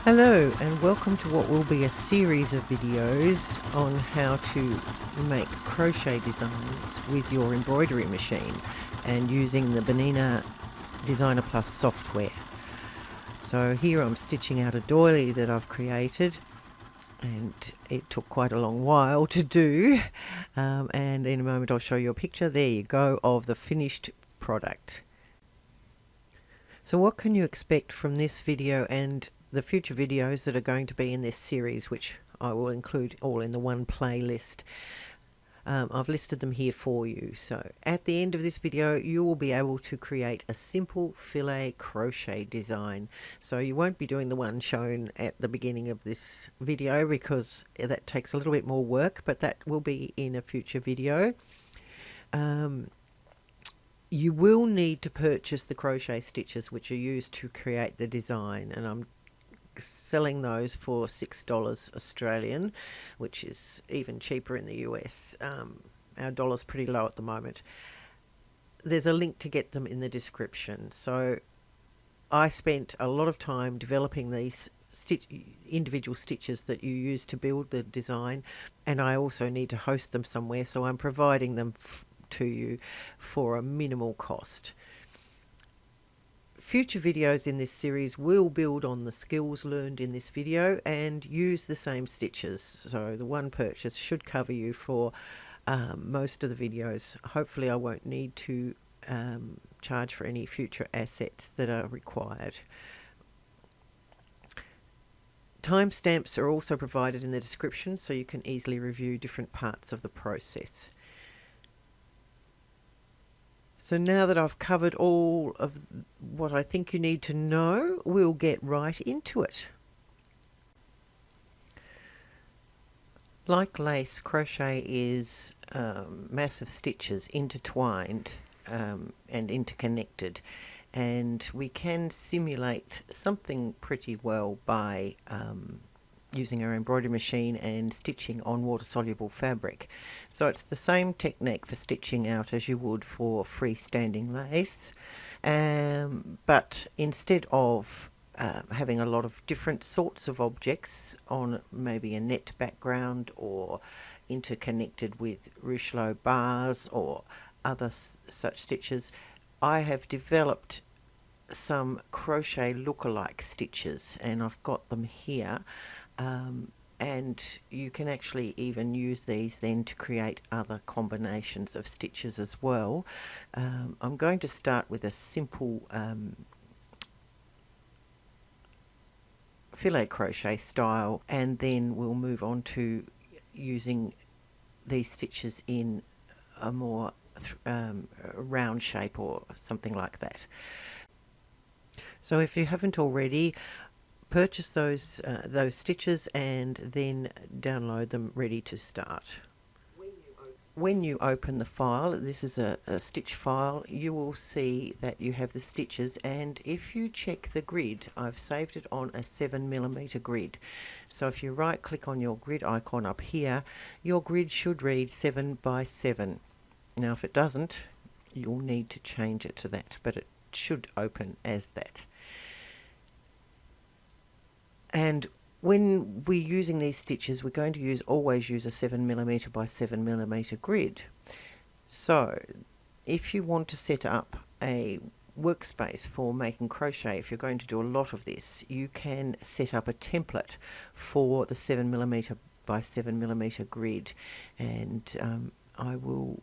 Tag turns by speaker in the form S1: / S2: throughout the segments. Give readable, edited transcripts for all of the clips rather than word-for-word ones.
S1: Hello and welcome to what will be a series of videos on how to make crochet designs with your embroidery machine and using the Bernina Designer Plus software. So here I'm stitching out a doily that I've created, and it took quite a long while to do, and in a moment I'll show you a picture. There you go, of the finished product. So what can you expect from this video and the future videos that are going to be in this series, which I will include all in the one playlist? I've listed them here for you. So at the end of this video you will be able to create a simple filet crochet design. So you won't be doing the one shown at the beginning of this video because that takes a little bit more work, but that will be in a future video. You will need to purchase the crochet stitches which are used to create the design, and I'm selling those for $6 Australian, which is even cheaper in the US. Our dollar's pretty low at the moment. There's a link to get them in the description. So I spent a lot of time developing these individual stitches that you use to build the design, and I also need to host them somewhere, so I'm providing them to you for a minimal cost. Future videos in this series will build on the skills learned in this video and use the same stitches. So the one purchase should cover you for most of the videos. Hopefully I won't need to charge for any future assets that are required. Timestamps are also provided in the description so you can easily review different parts of the process. So now that I've covered all of what I think you need to know, we'll get right into it. Like lace, crochet is massive stitches intertwined and interconnected, and we can simulate something pretty well by using our embroidery machine and stitching on water-soluble fabric. So it's the same technique for stitching out as you would for freestanding lace, but instead of having a lot of different sorts of objects on maybe a net background or interconnected with ruchelot bars or other such stitches, I have developed some crochet look-alike stitches, and I've got them here. And you can actually even use these then to create other combinations of stitches as well. I'm going to start with a simple filet crochet style, and then we'll move on to using these stitches in a more round shape or something like that. So if you haven't already, purchase those stitches and then download them ready to start. When you open the file, this is a stitch file, you will see that you have the stitches, and if you check the grid, I've saved it on a 7mm grid. So if you right click on your grid icon up here, your grid should read 7 by 7. Now if it doesn't, you'll need to change it to that, but it should open as that. And when we're using these stitches, we're going to always use a 7mm by 7mm grid. So if you want to set up a workspace for making crochet, if you're going to do a lot of this, you can set up a template for the 7mm by 7mm grid, and I will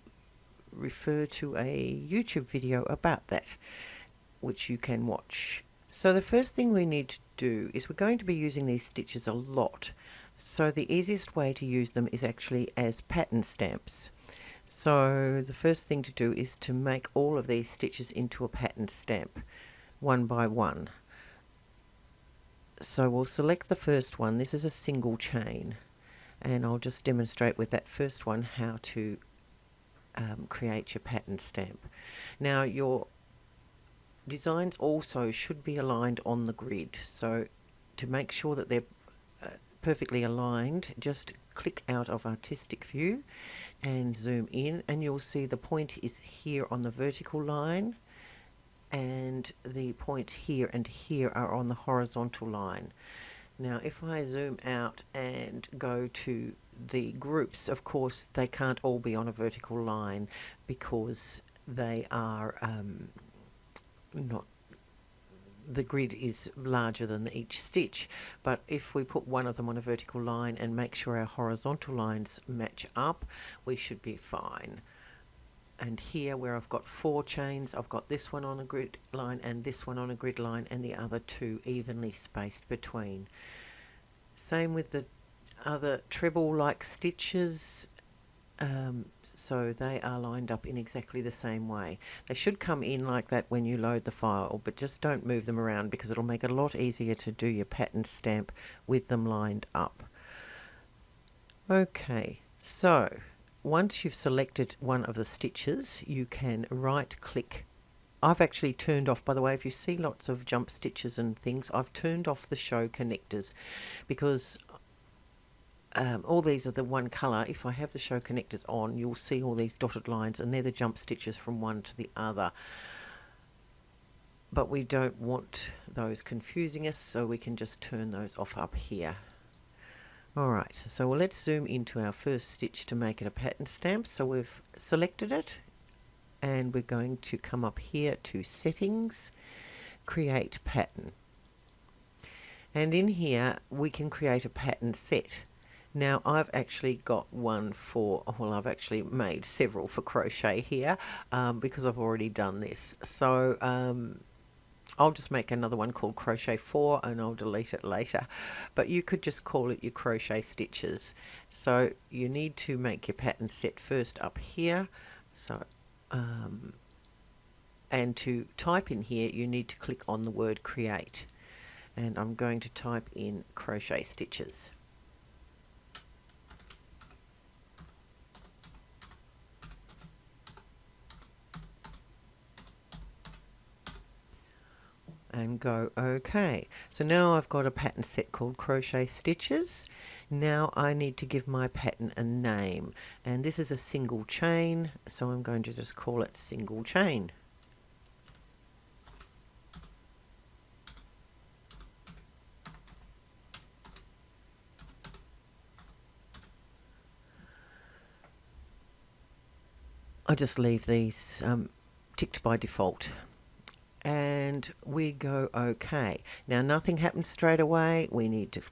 S1: refer to a YouTube video about that, which you can watch. So the first thing we need to do is we're going to be using these stitches a lot. So the easiest way to use them is actually as pattern stamps. So the first thing to do is to make all of these stitches into a pattern stamp, one by one. So we'll select the first one. This is a single chain, and I'll just demonstrate with that first one how to create your pattern stamp. Now your designs also should be aligned on the grid, so to make sure that they're perfectly aligned, just click out of artistic view and zoom in, and you'll see the point is here on the vertical line and the point here and here are on the horizontal line. Now if I zoom out and go to the groups, of course they can't all be on a vertical line because they are not, the grid is larger than each stitch, but if we put one of them on a vertical line and make sure our horizontal lines match up, we should be fine. And here where I've got 4 chains, I've got this one on a grid line and this one on a grid line and the other 2 evenly spaced between. Same with the other treble like stitches, so they are lined up in exactly the same way. They should come in like that when you load the file, but just don't move them around because it'll make it a lot easier to do your pattern stamp with them lined up. Okay, so once you've selected one of the stitches, you can right click. I've actually turned off, by the way, if you see lots of jump stitches and things, I've turned off the show connectors because all these are the one colour. If I have the show connectors on, you'll see all these dotted lines and they're the jump stitches from one to the other. But we don't want those confusing us, so we can just turn those off up here. Alright, so let's zoom into our first stitch to make it a pattern stamp. So we've selected it and we're going to come up here to Settings, Create Pattern. And in here we can create a pattern set. Now I've actually got one for, well, I've actually made several for crochet here because I've already done this. So I'll just make another one called Crochet 4 and I'll delete it later. But you could just call it your crochet stitches. So you need to make your pattern set first up here. So and to type in here you need to click on the word create. And I'm going to type in crochet stitches. And go OK. So now I've got a pattern set called crochet stitches. Now I need to give my pattern a name, and this is a single chain, so I'm going to just call it single chain. I just leave these ticked by default. And we go OK. Now nothing happens straight away. We need to,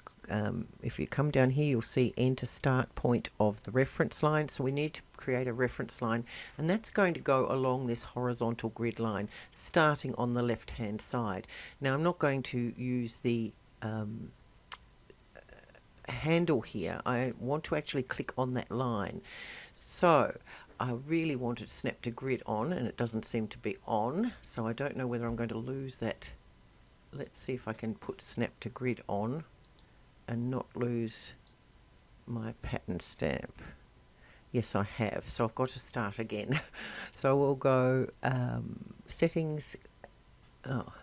S1: if you come down here, you'll see enter start point of the reference line. So we need to create a reference line, and that's going to go along this horizontal grid line, starting on the left hand side. Now I'm not going to use the handle here. I want to actually click on that line. So I really wanted snap to grid on, and it doesn't seem to be on, so I don't know whether I'm going to lose that. Let's see if I can put snap to grid on and not lose my pattern stamp. Yes, I have, so I've got to start again. So we'll go settings. Oh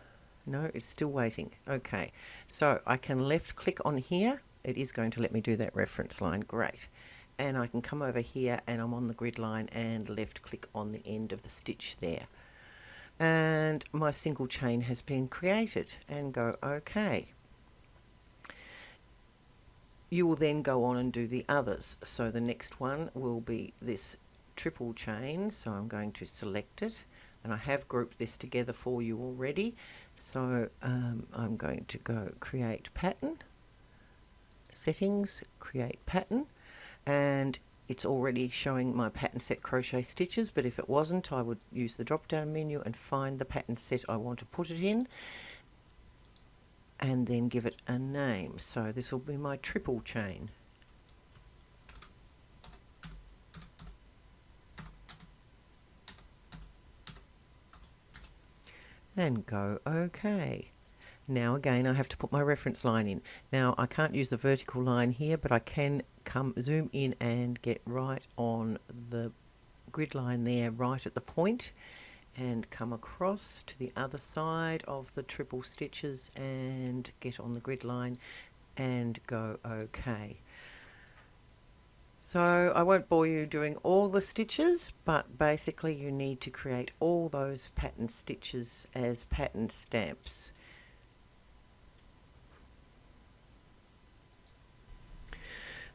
S1: no, it's still waiting. Okay, so I can left click on here. It is going to let me do that reference line. Great. And I can come over here and I'm on the grid line and left click on the end of the stitch there. And my single chain has been created, and go OK. You will then go on and do the others. So the next one will be this triple chain. So I'm going to select it, and I have grouped this together for you already. So I'm going to go create pattern, settings, create pattern. And it's already showing my pattern set crochet stitches, but if it wasn't, I would use the drop down menu and find the pattern set I want to put it in and then give it a name. So this will be my triple chain. And go OK. Now again I have to put my reference line in. Now I can't use the vertical line here, but I can zoom in and get right on the grid line there, right at the point, and come across to the other side of the triple stitches and get on the grid line and go OK. So I won't bore you doing all the stitches, but basically you need to create all those pattern stitches as pattern stamps.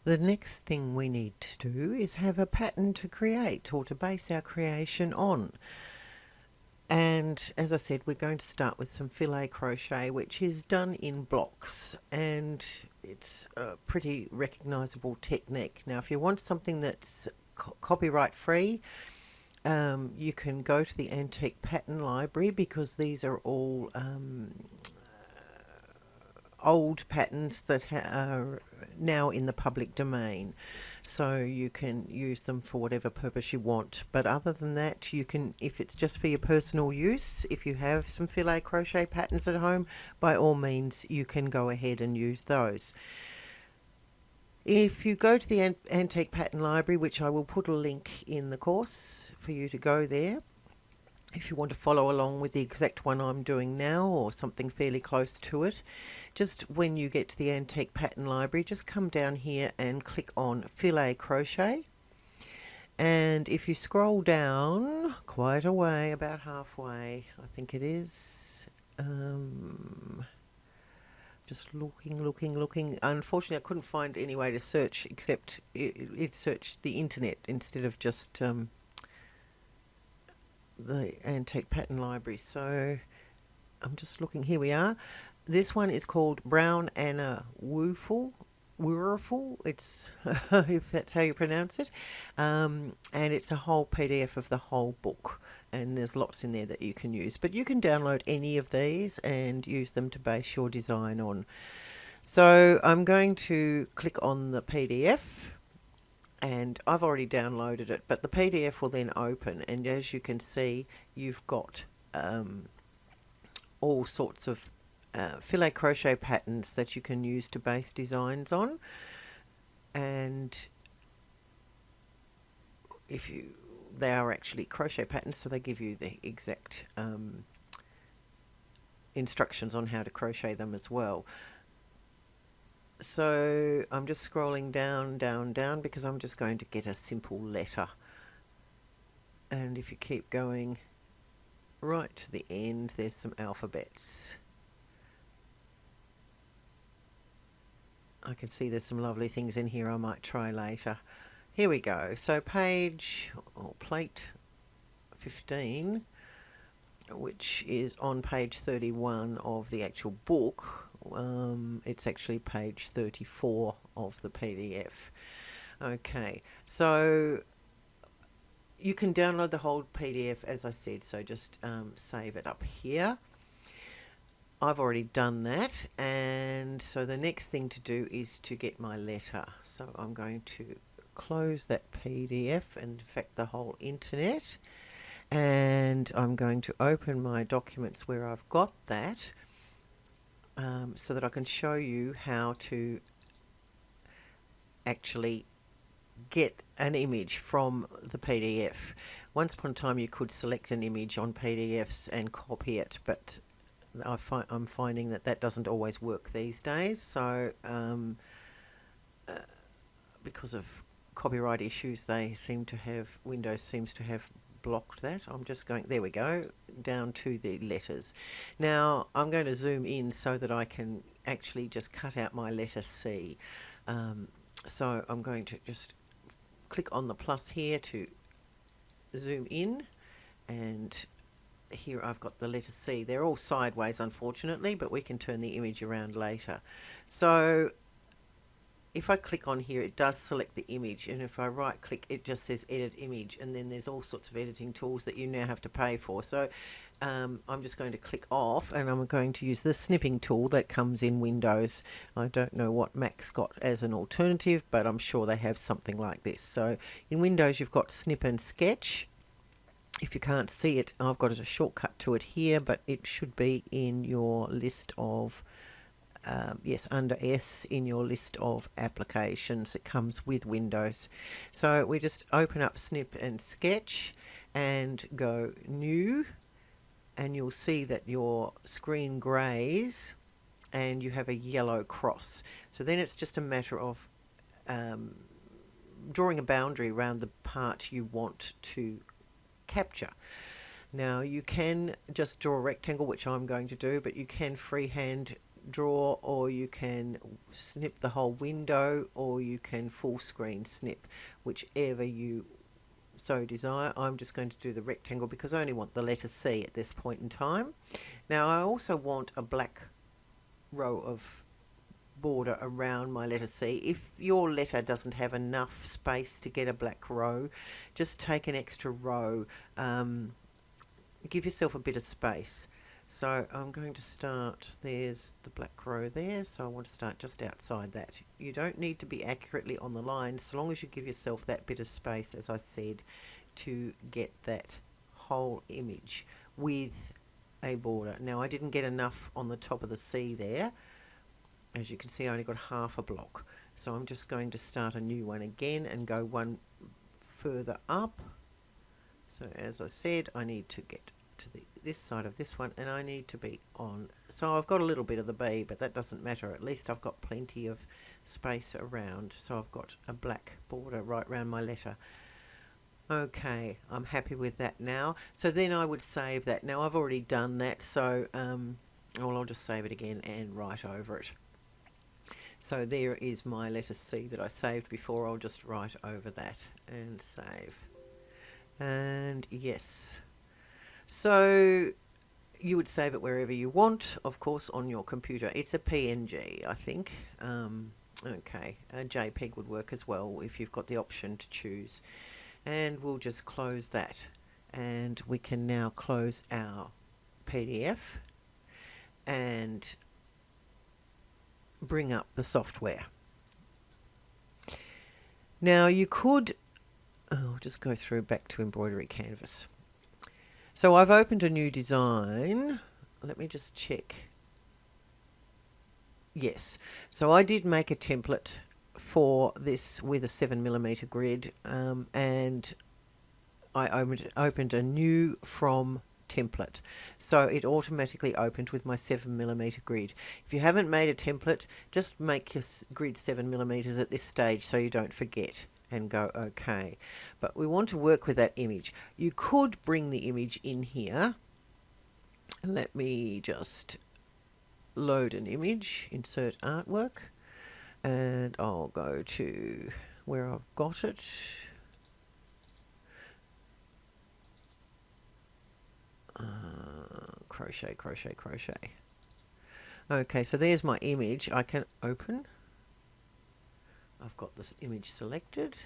S1: The next thing we need to do is have a pattern to create or to base our creation on. And as I said, we're going to start with some filet crochet, which is done in blocks, and it's a pretty recognizable technique. Now, if you want something that's copyright free, you can go to the Antique Pattern Library, because these are all old patterns that are now in the public domain, so you can use them for whatever purpose you want. But other than that, you can, if it's just for your personal use, if you have some filet crochet patterns at home, by all means you can go ahead and use those. If you go to the Antique Pattern Library, which I will put a link in the course for you to go there, if you want to follow along with the exact one I'm doing now or something fairly close to it, just when you get to the Antique Pattern Library, just come down here and click on Filet Crochet. And if you scroll down quite a way, about halfway, I think it is, just looking. Unfortunately, I couldn't find any way to search, except it searched the internet instead of just the Antique Pattern Library. So I'm just looking. Here we are. This one is called Brown Anna Wooful. It's if that's how you pronounce it, and it's a whole PDF of the whole book, and there's lots in there that you can use, but you can download any of these and use them to base your design on. So I'm going to click on the PDF, and I've already downloaded it, but the PDF will then open, and as you can see, you've got all sorts of filet crochet patterns that you can use to base designs on. And they are actually crochet patterns, so they give you the exact instructions on how to crochet them as well. So I'm just scrolling down because I'm just going to get a simple letter, and if you keep going right to the end, there's some alphabets. I can see there's some lovely things in here I might try later. Here we go. So page or plate 15, which is on page 31 of the actual book. It's actually page 34 of the PDF. Okay, so you can download the whole PDF, as I said, so just save it up here. I've already done that, and so the next thing to do is to get my letter. So I'm going to close that PDF, and in fact the whole internet, and I'm going to open my documents where I've got that, so that I can show you how to actually get an image from the PDF. Once upon a time you could select an image on PDFs and copy it, but I'm finding that doesn't always work these days. So because of copyright issues, Windows seems to have blocked that. I'm just going, there we go, down to the letters. Now I'm going to zoom in so that I can actually just cut out my letter C. So I'm going to just click on the plus here to zoom in, and here I've got the letter C. They're all sideways, unfortunately, but we can turn the image around later. So if I click on here, it does select the image, and if I right click, it just says edit image, and then there's all sorts of editing tools that you now have to pay for. So I'm just going to click off, and I'm going to use the snipping tool that comes in Windows. I don't know what Mac's got as an alternative, but I'm sure they have something like this. So in Windows you've got snip and sketch. If you can't see it, I've got a shortcut to it here, but it should be in your list of yes, under S in your list of applications. It comes with Windows. So we just open up Snip and Sketch and go New, and you'll see that your screen grays and you have a yellow cross. So then it's just a matter of drawing a boundary around the part you want to capture. Now you can just draw a rectangle, which I'm going to do, but you can freehand draw, or you can snip the whole window, or you can full screen snip, whichever you so desire. I'm just going to do the rectangle because I only want the letter C at this point in time. Now I also want a black row of border around my letter C. If your letter doesn't have enough space to get a black row, just take an extra row. Give yourself a bit of space. So I'm going to start, there's the black row there, so I want to start just outside that. You don't need to be accurately on the line, so long as you give yourself that bit of space, as I said, to get that whole image with a border. Now I didn't get enough on the top of the C there. As you can see, I only got half a block. So I'm just going to start a new one again and go one further up. So as I said, I need to get to this side of this one, and I need to be on. So I've got a little bit of the B, but that doesn't matter. At least I've got plenty of space around. So I've got a black border right around my letter. Okay, I'm happy with that now. So then I would save that. Now I've already done that, so well, I'll just save it again and write over it. So there is my letter C that I saved before. I'll just write over that and save. And yes. So you would save it wherever you want, of course, on your computer. It's a PNG, I think. Okay, a JPEG would work as well if you've got the option to choose. And we'll just close that. And we can now close our PDF and bring up the software. Now you could, I'll just go through back to embroidery canvas. So I've opened a new design. Let me just check. Yes, so I did make a template for this with a 7mm grid, and I opened a new from template, so it automatically opened with my 7mm grid. If you haven't made a template, just make your grid 7mm at this stage so you don't forget, and go OK. But we want to work with that image. You could bring the image in here. Let me just load an image, insert artwork, and I'll go to where I've got it. Crochet, crochet, crochet. Okay, so there's my image. I can open. I've got this image selected.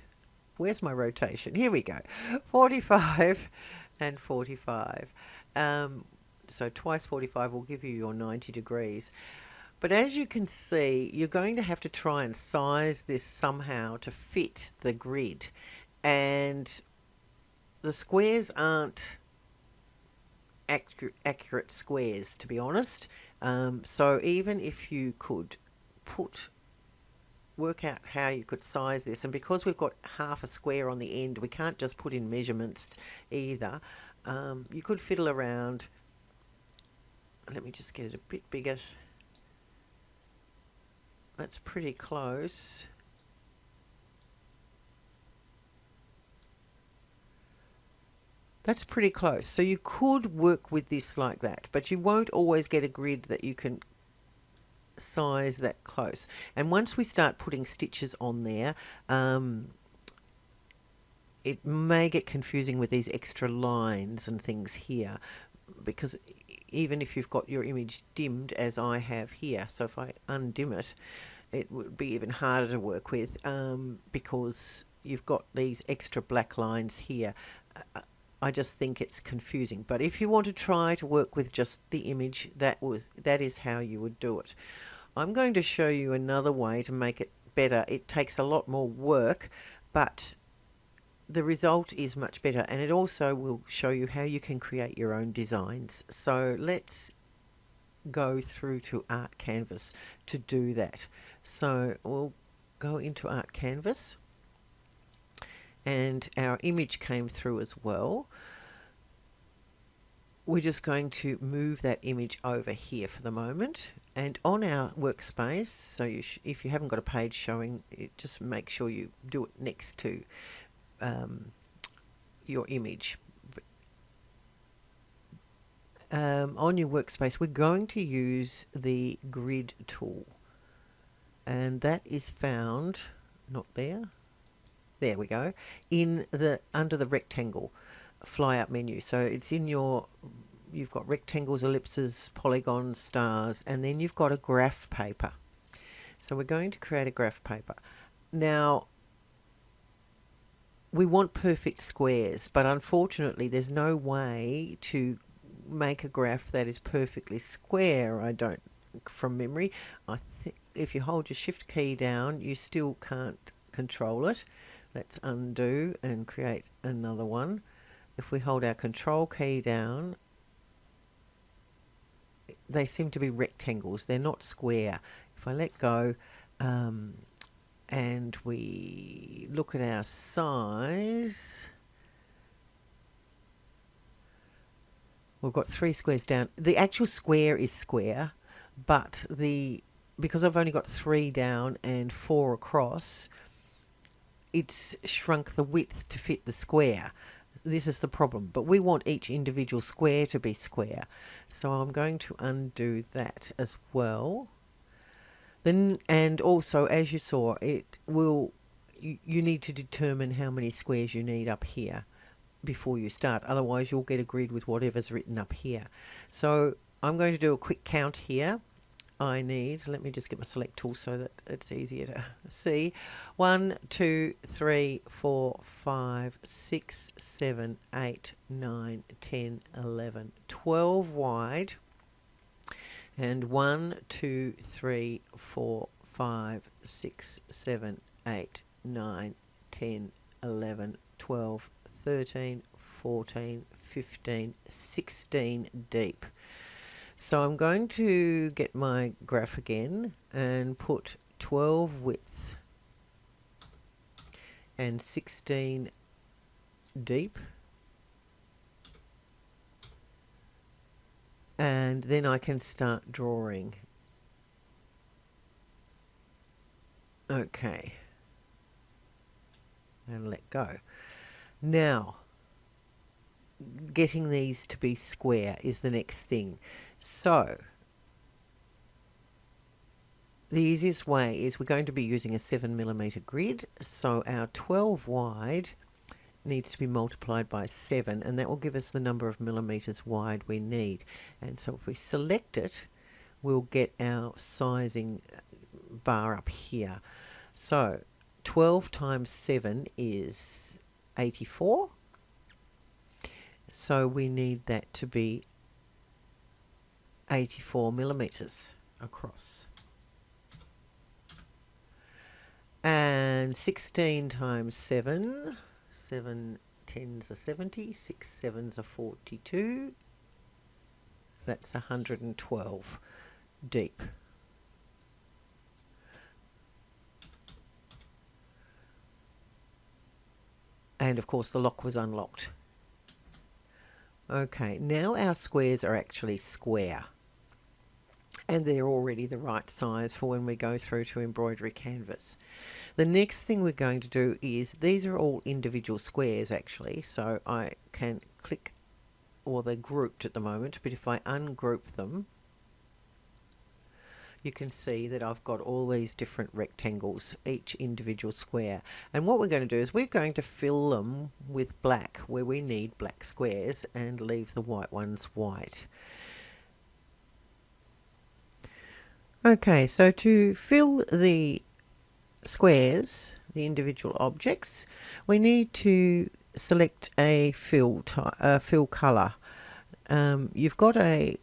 S1: Where's my rotation? Here we go. 45 and 45. So twice 45 will give you your 90 degrees. But as you can see, you're going to have to try and size this somehow to fit the grid. And the squares aren't accurate squares, to be honest. So even if you could work out how you could size this, and because we've got half a square on the end, we can't just put in measurements either. You could fiddle around. Let me just get it a bit bigger. That's pretty close. That's pretty close. So you could work with this like that, but you won't always get a grid that you can size that close. And once we start putting stitches on there, it may get confusing with these extra lines and things here, because even if you've got your image dimmed as I have here, so if I undim it, it would be even harder to work with, because you've got these extra black lines here. I just think it's confusing. But if you want to try to work with just the image, that is how you would do it. I'm going to show you another way to make it better. It takes a lot more work, but the result is much better, and it also will show you how you can create your own designs. So let's go through to Art Canvas to do that. So we'll go into Art Canvas, and our image came through as well. We're just going to move that image over here for the moment, and on our workspace, so if you haven't got a page showing, just make sure you do it next to your image. on your workspace, we're going to use the grid tool, and that is found, not there, there we go, in the under the rectangle fly up menu. So it's in your, you've got rectangles, ellipses, polygons, stars, and then you've got a graph paper. So we're going to create a graph paper. Now, we want perfect squares, but unfortunately there's no way to make a graph that is perfectly square, I don't, from memory. I think if you hold your shift key down, you still can't control it. Let's undo and create another one. If we hold our control key down, they seem to be rectangles, they're not square. If I let go, and we look at our size, we've got 3 squares down. The actual square is square, but because I've only got 3 down and 4 across, it's shrunk the width to fit the square. This is the problem, but we want each individual square to be square. So I'm going to undo that as well. Then, and also, as you saw, it will, you need to determine how many squares you need up here before you start. Otherwise, you'll get a grid with whatever's written up here. So I'm going to do a quick count here. I need, let me just get my select tool so that it's easier to see. 1, 2, 3, 4, 5, 6, 7, 8, 9, 10, 11, 12 wide. And 1, 2, 3, 4, 5, 6, 7, 8, 9, 10, 11, 12, 13, 14, 15, 16 deep. So I'm going to get my graph again and put 12 width and 16 deep. And then I can start drawing. Okay. And let go. Now, getting these to be square is the next thing. So, the easiest way is we're going to be using a 7mm grid. So our 12 wide needs to be multiplied by 7, and that will give us the number of millimeters wide we need. And so if we select it, we'll get our sizing bar up here. So 12 times 7 is 84. So we need that to be 84 millimeters across. And 16 times 7, 7 tens are 70, 6 sevens are 42. That's 112 deep. And of course the lock was unlocked. Okay, now our squares are actually square. And they're already the right size for when we go through to embroidery canvas. The next thing we're going to do is, these are all individual squares actually, so I can click, or they're grouped at the moment, but if I ungroup them, you can see that I've got all these different rectangles, each individual square. And what we're going to do is we're going to fill them with black where we need black squares and leave the white ones white. Okay, so to fill the squares, the individual objects, we need to select a fill color. You've got an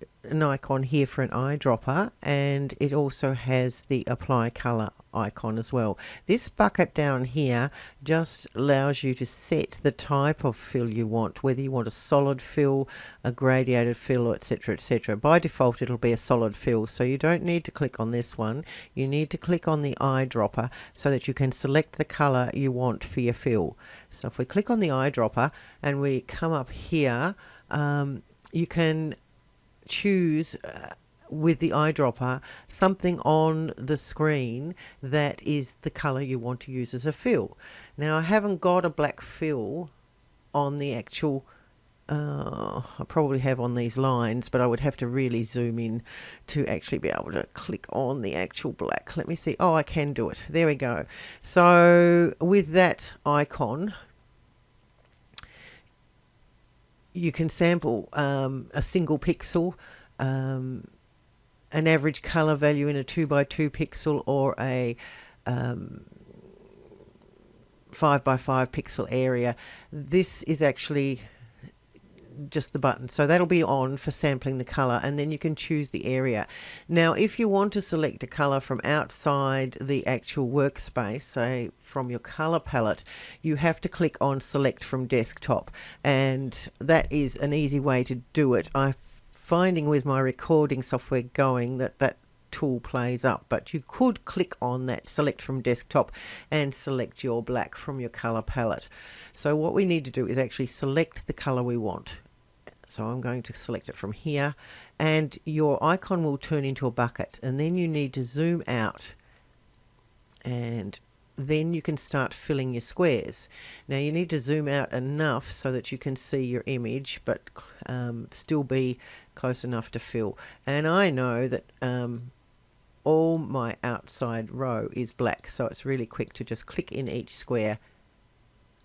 S1: icon here for an eyedropper, and it also has the apply color icon as well. This bucket down here just allows you to set the type of fill you want, whether you want a solid fill, a gradiated fill, etc, etc. By default it'll be a solid fill, so you don't need to click on this one. You need to click on the eyedropper so that you can select the color you want for your fill. So if we click on the eyedropper and we come up here, you can choose with the eyedropper something on the screen that is the color you want to use as a fill. Now I haven't got a black fill on the actual I probably have on these lines, but I would have to really zoom in to actually be able to click on the actual black. Let me see. Oh, I can do it. There we go. So with that icon, you can sample a single pixel, an average color value in a 2x2 pixel, or a 5x5 pixel area. This is actually just the button, so that'll be on for sampling the color, and then you can choose the area. Now if you want to select a color from outside the actual workspace, say from your color palette, you have to click on select from desktop, and that is an easy way to do it. I'm finding with my recording software going that tool plays up, but you could click on that select from desktop and select your black from your color palette. So what we need to do is actually select the color we want. So I'm going to select it from here, and your icon will turn into a bucket, and then you need to zoom out, and then you can start filling your squares. Now you need to zoom out enough so that you can see your image, but still be close enough to fill. And I know that all my outside row is black, so it's really quick to just click in each square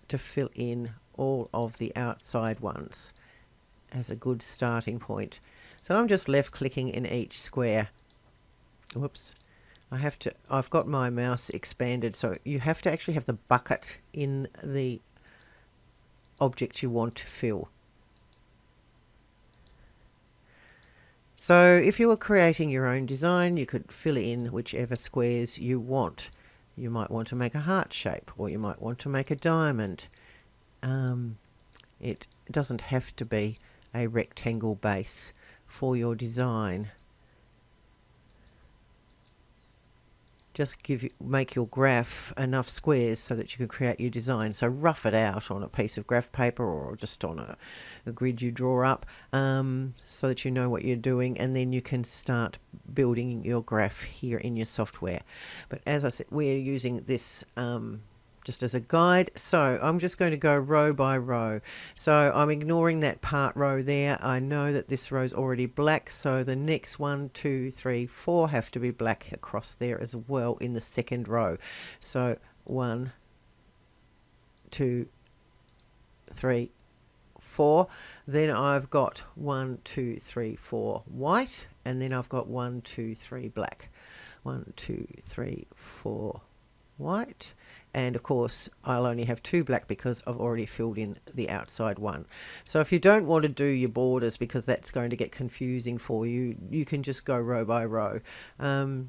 S1: to fill in all of the outside ones as a good starting point. So I'm just left clicking in each square. Whoops. I've got my mouse expanded, so you have to actually have the bucket in the object you want to fill. So if you were creating your own design, you could fill in whichever squares you want. You might want to make a heart shape, or you might want to make a diamond. It doesn't have to be a rectangle base for your design. Just make your graph enough squares so that you can create your design. So rough it out on a piece of graph paper, or just on a grid you draw up, so that you know what you're doing, and then you can start building your graph here in your software. But as I said, we're using this just as a guide, so I'm just going to go row by row. So I'm ignoring that part row there. I know that this row is already black, so the next 1, 2, 3, 4 have to be black across there as well in the second row. So 1, 2, 3, 4. Then I've got 1, 2, 3, 4 white, and then I've got 1, 2, 3 black. 1, 2, 3, 4 white. And of course I'll only have 2 black because I've already filled in the outside one. So if you don't want to do your borders because that's going to get confusing for you, you can just go row by row. So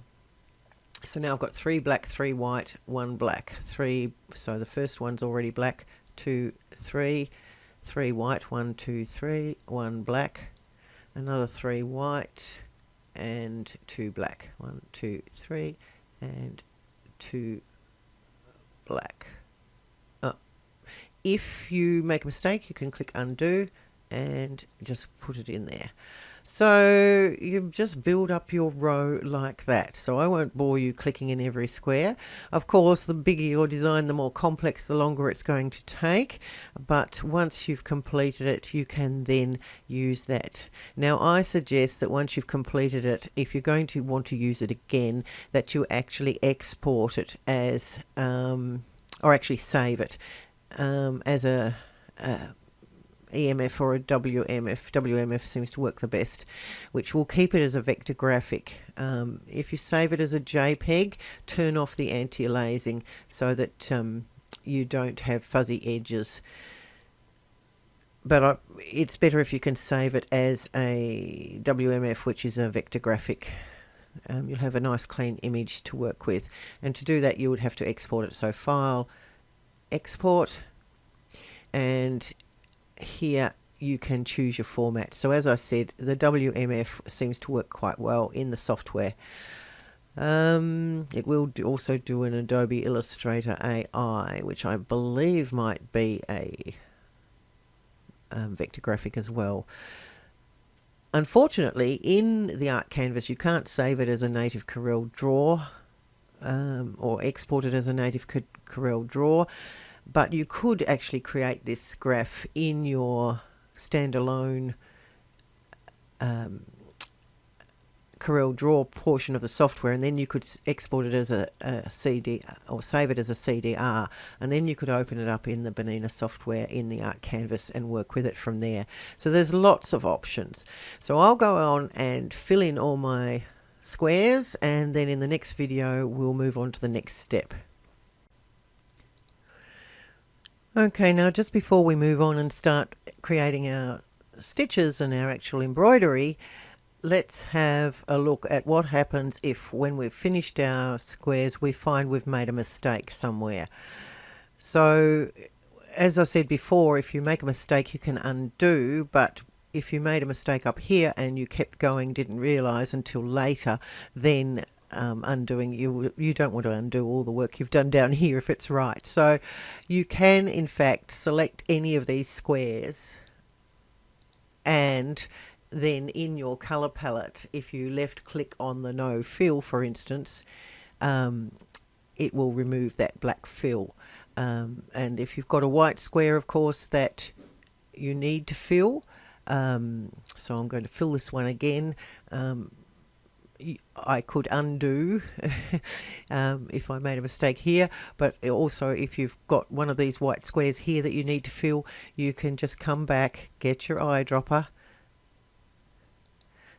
S1: now I've got 3 black, 3 white, 1 black, 3. So the first one's already black. 2, 3, 3 white, 1, 2, 3, 1 black, another 3 white, and 2 black. 1, 2, 3, and 2 black. If you make a mistake, you can click undo and just put it in there. So you just build up your row like that. So I won't bore you clicking in every square. Of course, the bigger your design, the more complex, the longer it's going to take. But once you've completed it, you can then use that. Now, I suggest that once you've completed it, if you're going to want to use it again, that you actually export it as, or actually save it as a EMF or a WMF. WMF seems to work the best, which will keep it as a vector graphic. If you save it as a JPEG, turn off the anti-aliasing so that you don't have fuzzy edges. But it's better if you can save it as a WMF, which is a vector graphic. You'll have a nice clean image to work with. And to do that, you would have to export it. So File, Export, and here you can choose your format. So as I said, the WMF seems to work quite well in the software. It will also do an Adobe Illustrator AI, which I believe might be a vector graphic as well. Unfortunately, in the Art Canvas, you can't save it as a native Corel Draw or export it as a native Corel Draw. But you could actually create this graph in your standalone Corel Draw portion of the software, and then you could export it as a CD or save it as a CDR, and then you could open it up in the Bernina software in the Art Canvas and work with it from there. So there's lots of options. So I'll go on and fill in all my squares, and then in the next video we'll move on to the next step. Okay, now just before we move on and start creating our stitches and our actual embroidery, let's have a look at what happens if, when we've finished our squares, we find we've made a mistake somewhere. So, as I said before, if you make a mistake, you can undo, but if you made a mistake up here and you kept going, didn't realize until later, then undoing, you don't want to undo all the work you've done down here if it's right. So you can, in fact, select any of these squares, and then in your color palette, if you left click on the no fill, for instance, it will remove that black fill. And if you've got a white square, of course, that you need to fill, so I'm going to fill this one again. I could undo if I made a mistake here, but also if you've got one of these white squares here that you need to fill, you can just come back, get your eyedropper,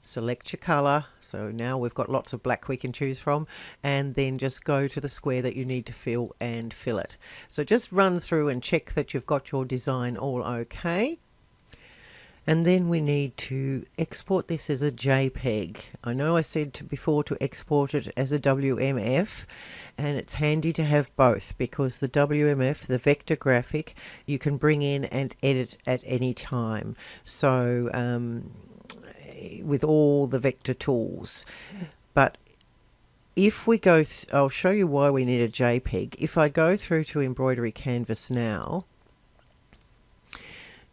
S1: select your color, so now we've got lots of black we can choose from, and then just go to the square that you need to fill and fill it. So just run through and check that you've got your design all okay. And then we need to export this as a JPEG. I know I said before to export it as a WMF, and it's handy to have both, because the WMF, the vector graphic, you can bring in and edit at any time. So with all the vector tools. But if we go, I'll show you why we need a JPEG. If I go through to Embroidery Canvas now,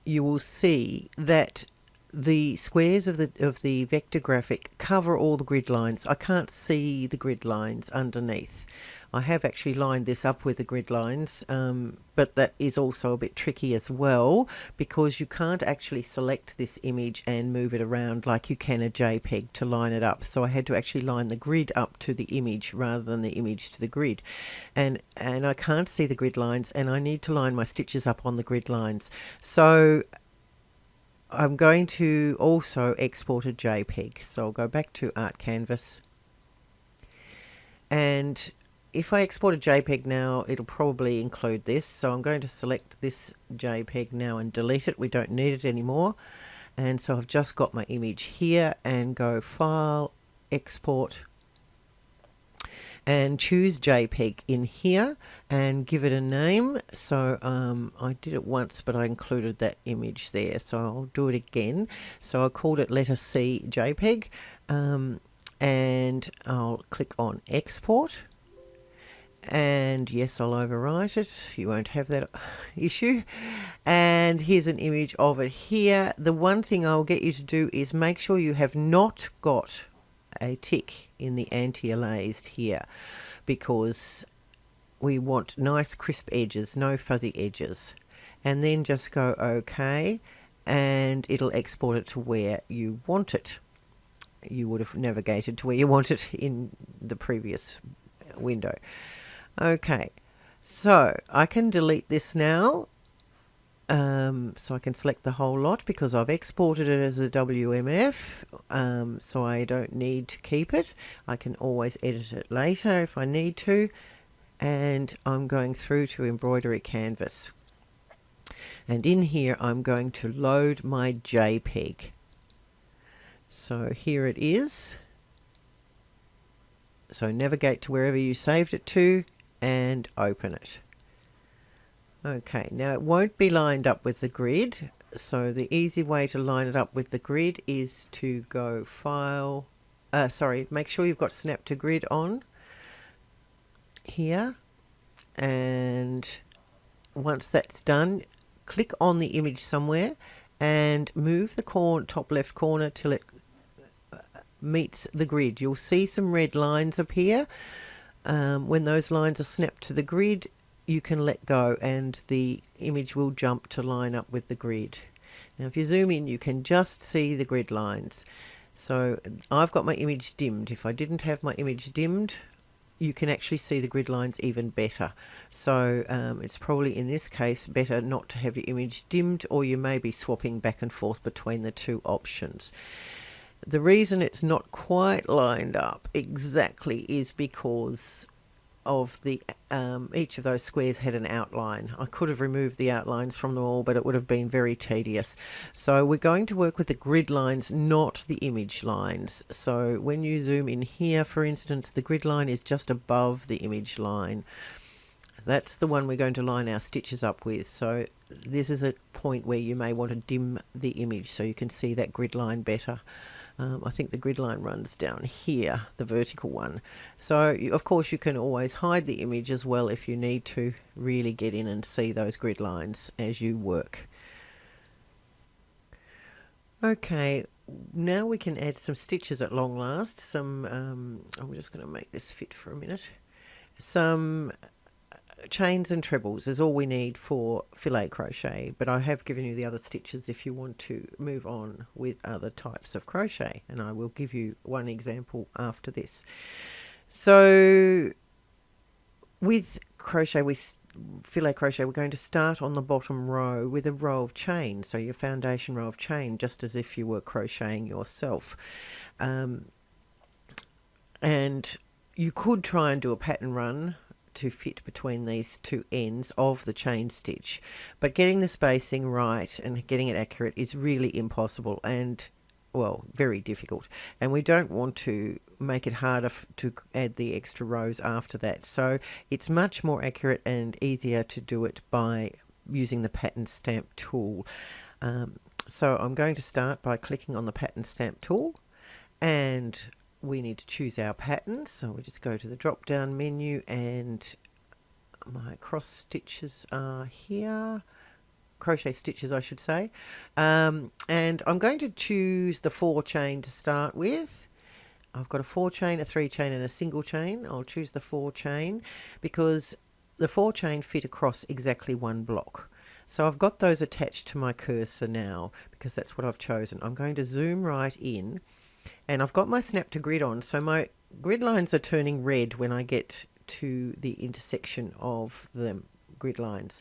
S1: you will see that the squares of the vector graphic cover all the grid lines. I can't see the grid lines underneath. I have actually lined this up with the grid lines, but that is also a bit tricky as well, because you can't actually select this image and move it around like you can a JPEG to line it up. So I had to actually line the grid up to the image rather than the image to the grid. And I can't see the grid lines, and I need to line my stitches up on the grid lines. So I'm going to also export a JPEG. So I'll go back to Art Canvas, and if I export a JPEG now, it'll probably include this. So I'm going to select this JPEG now and delete it. We don't need it anymore. And so I've just got my image here, and go File, Export, and choose JPEG in here and give it a name. So I did it once, but I included that image there. So I'll do it again. So I called it Letter C JPEG, and I'll click on Export. And yes, I'll overwrite it. You won't have that issue. And here's an image of it here. The one thing I'll get you to do is make sure you have not got a tick in the anti-alazed here, because we want nice crisp edges, no fuzzy edges. And then just go OK, and it'll export it to where you want it. You would have navigated to where you want it in the previous window. Okay, so I can delete this now. So I can select the whole lot because I've exported it as a WMF, so I don't need to keep it. I can always edit it later if I need to. And I'm going through to Embroidery Canvas. And in here I'm going to load my JPEG. So here it is. So navigate to wherever you saved it to and open it. Okay, now it won't be lined up with the grid, so the easy way to line it up with the grid is to go File, make sure you've got Snap to Grid on here, and once that's done, click on the image somewhere and move the top left corner till it meets the grid. You'll see some red lines appear. When those lines are snapped to the grid, you can let go and the image will jump to line up with the grid. Now if you zoom in, you can just see the grid lines. So I've got my image dimmed. If I didn't have my image dimmed, you can actually see the grid lines even better. So it's probably in this case better not to have your image dimmed, or you may be swapping back and forth between the two options. The reason it's not quite lined up exactly is because of the each of those squares had an outline. I could have removed the outlines from them all, but it would have been very tedious. So we're going to work with the grid lines, not the image lines. So when you zoom in here, for instance, the grid line is just above the image line. That's the one we're going to line our stitches up with. So this is a point where you may want to dim the image so you can see that grid line better. I think the grid line runs down here, the vertical one. So of course you can always hide the image as well if you need to really get in and see those grid lines as you work. Okay, now we can add some stitches at long last. I'm just going to make this fit for a minute. Some chains and trebles is all we need for filet crochet, but I have given you the other stitches if you want to move on with other types of crochet, and I will give you one example after this. So with crochet, filet crochet, we're going to start on the bottom row with a row of chain, so your foundation row of chain, just as if you were crocheting yourself. And you could try and do a pattern run to fit between these two ends of the chain stitch, but getting the spacing right and getting it accurate is really impossible and, well, very difficult, and we don't want to make it harder to add the extra rows after that. So it's much more accurate and easier to do it by using the pattern stamp tool. So I'm going to start by clicking on the pattern stamp tool, and we need to choose our pattern. So we just go to the drop down menu, and my cross stitches are here, crochet stitches I should say, and I'm going to choose the 4 chain to start with. I've got a 4 chain, a 3 chain and a single chain. I'll choose the 4 chain because the 4 chain fit across exactly one block. So I've got those attached to my cursor now because that's what I've chosen. I'm going to zoom right in, and I've got my snap to grid on, so my grid lines are turning red when I get to the intersection of the grid lines.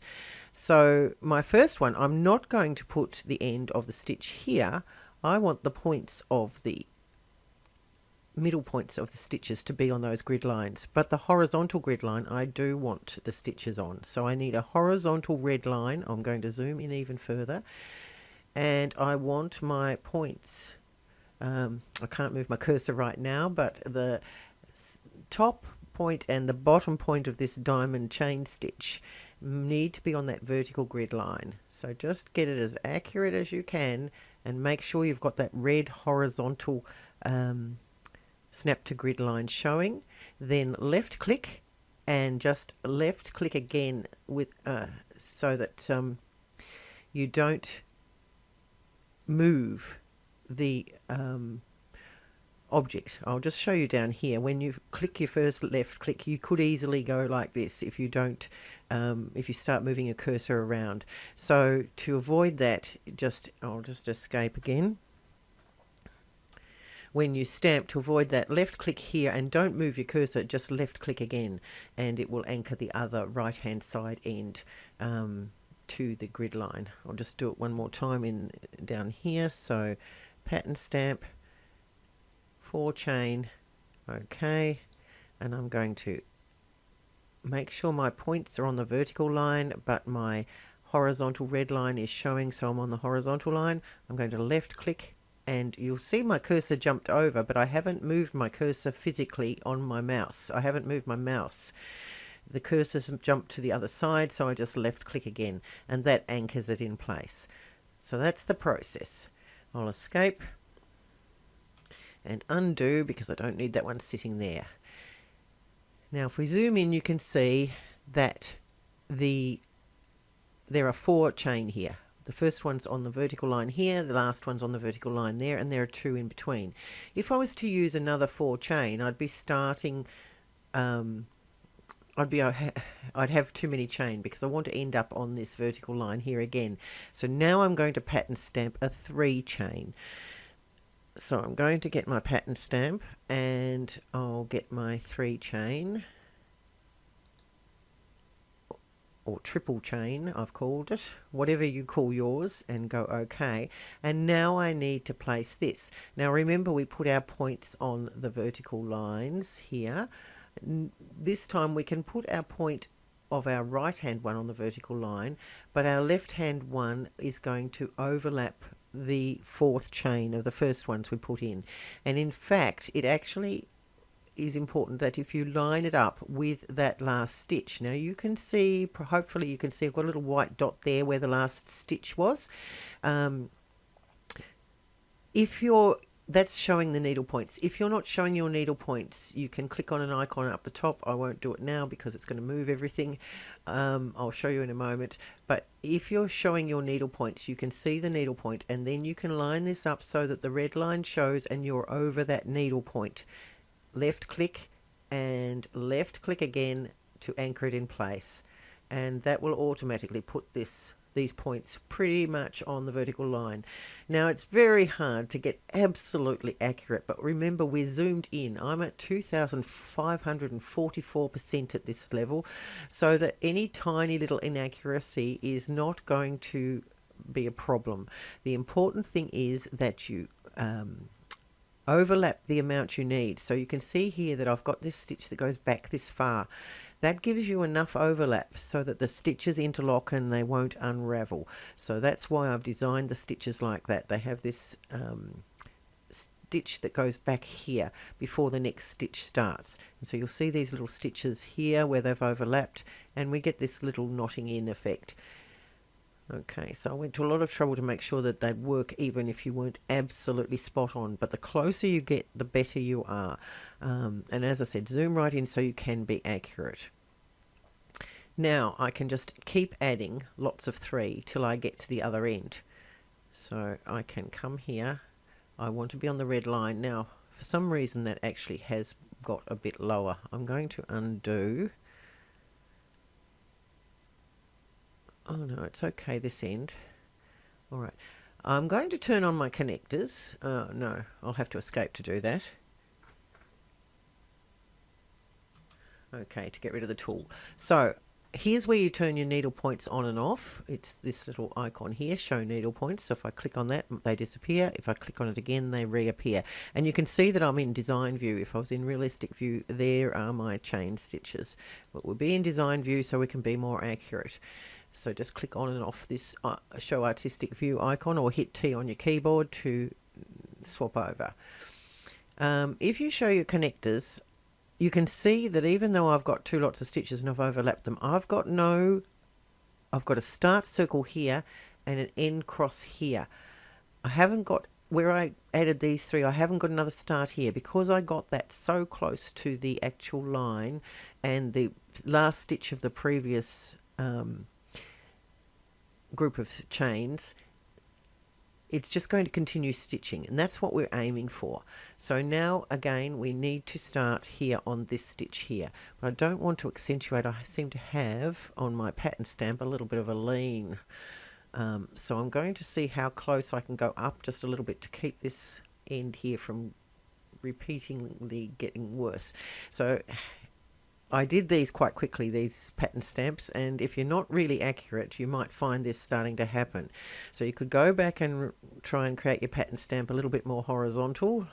S1: So my first one, I'm not going to put the end of the stitch here. I want the points of the middle points of the stitches to be on those grid lines, but the horizontal grid line I do want the stitches on. So I need a horizontal red line. I'm going to zoom in even further, and I want my points. I can't move my cursor right now, but the top point and the bottom point of this diamond chain stitch need to be on that vertical grid line. So just get it as accurate as you can and make sure you've got that red horizontal snap to grid line showing. Then left click and just left click again with so that you don't move the object. I'll just show you down here. When you click your first left click, you could easily go like this if you don't if you start moving your cursor around. So to avoid that, I'll just escape again. When you stamp, to avoid that, left click here and don't move your cursor, just left click again, and it will anchor the other right hand side end to the grid line. I'll just do it one more time down here. So pattern stamp, 4 chain, okay, and I'm going to make sure my points are on the vertical line, but my horizontal red line is showing, so I'm on the horizontal line. I'm going to left click, and you'll see my cursor jumped over, but I haven't moved my cursor physically on my mouse. I haven't moved my mouse. The cursor's jumped to the other side, so I just left click again, and that anchors it in place. So that's the process. I'll escape and undo because I don't need that one sitting there. Now if we zoom in, you can see that there are 4 chain here. The first one's on the vertical line here, the last one's on the vertical line there, and there are 2 in between. If I was to use another 4 chain, I'd be starting on I'd have too many chain because I want to end up on this vertical line here again. So now I'm going to pattern stamp a 3 chain. So I'm going to get my pattern stamp and I'll get my 3 chain, or triple chain I've called it, whatever you call yours, and go OK. And now I need to place this. Now remember, we put our points on the vertical lines here. This time we can put our point of our right hand one on the vertical line, but our left hand one is going to overlap the 4th chain of the first ones we put in. And in fact, it actually is important that if you line it up with that last stitch. Now you can see, hopefully you can see, I've got a little white dot there where the last stitch was. That's showing the needle points. If you're not showing your needle points, you can click on an icon up the top. I won't do it now because it's going to move everything. I'll show you in a moment. But if you're showing your needle points, you can see the needle point, and then you can line this up so that the red line shows and you're over that needle point. Left click and left click again to anchor it in place. And that will automatically put these points pretty much on the vertical line. Now it's very hard to get absolutely accurate, but remember we're zoomed in. I'm at 2,544% at this level, so that any tiny little inaccuracy is not going to be a problem. The important thing is that you overlap the amount you need. So you can see here that I've got this stitch that goes back this far. That gives you enough overlap so that the stitches interlock and they won't unravel. So that's why I've designed the stitches like that. They have this stitch that goes back here before the next stitch starts. And so you'll see these little stitches here where they've overlapped, and we get this little knotting in effect. Okay, so I went to a lot of trouble to make sure that they'd work even if you weren't absolutely spot on. But the closer you get, the better you are. And as I said, zoom right in so you can be accurate. Now I can just keep adding lots of 3 till I get to the other end. So I can come here. I want to be on the red line. Now, for some reason that actually has got a bit lower. I'm going to undo. Oh no, it's okay this end. All right. I'm going to turn on my connectors. No, I'll have to escape to do that. Okay, to get rid of the tool. So here's where you turn your needle points on and off. It's this little icon here, show needle points. So if I click on that, they disappear. If I click on it again, they reappear. And you can see that I'm in design view. If I was in realistic view, there are my chain stitches. But we'll be in design view so we can be more accurate. So just click on and off this show artistic view icon, or hit T on your keyboard to swap over. If you show your connectors, you can see that even though I've got 2 lots of stitches and I've overlapped them, I've got a start circle here and an end cross here. I haven't got, where I added these 3, I haven't got another start here because I got that so close to the actual line and the last stitch of the previous group of chains. It's just going to continue stitching, and that's what we're aiming for. So now again we need to start here on this stitch here, but I don't want to accentuate. I seem to have on my pattern stamp a little bit of a lean, so I'm going to see how close I can go up just a little bit to keep this end here from repeatedly getting worse. So I did these quite quickly, these pattern stamps, and if you're not really accurate, you might find this starting to happen. So you could go back and try and create your pattern stamp a little bit more horizontal,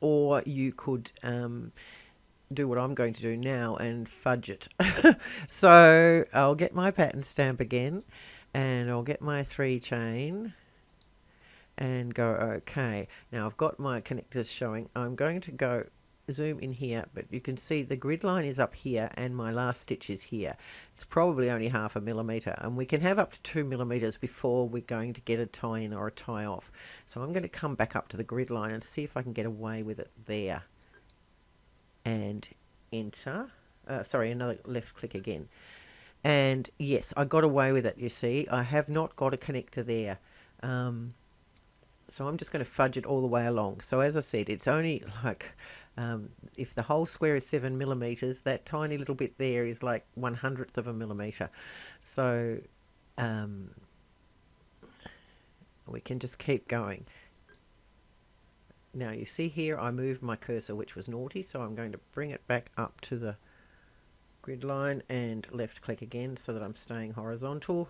S1: or you could do what I'm going to do now and fudge it. So I'll get my pattern stamp again, and I'll get my 3 chain and go OK. Now I've got my connectors showing. I'm going to go zoom in here, but you can see the grid line is up here and my last stitch is here. It's probably only 0.5 millimeter, and we can have up to 2 millimeters before we're going to get a tie in or a tie off. So I'm going to come back up to the grid line and see if I can get away with it there, and enter. Sorry, another left click again, and yes, I got away with it. You see, I have not got a connector there. So I'm just going to fudge it all the way along. So as I said, it's only like If the whole square is 7 millimeters, that tiny little bit there is like 1/100th of a millimeter. So we can just keep going. Now you see here I moved my cursor, which was naughty, so I'm going to bring it back up to the grid line and left click again so that I'm staying horizontal.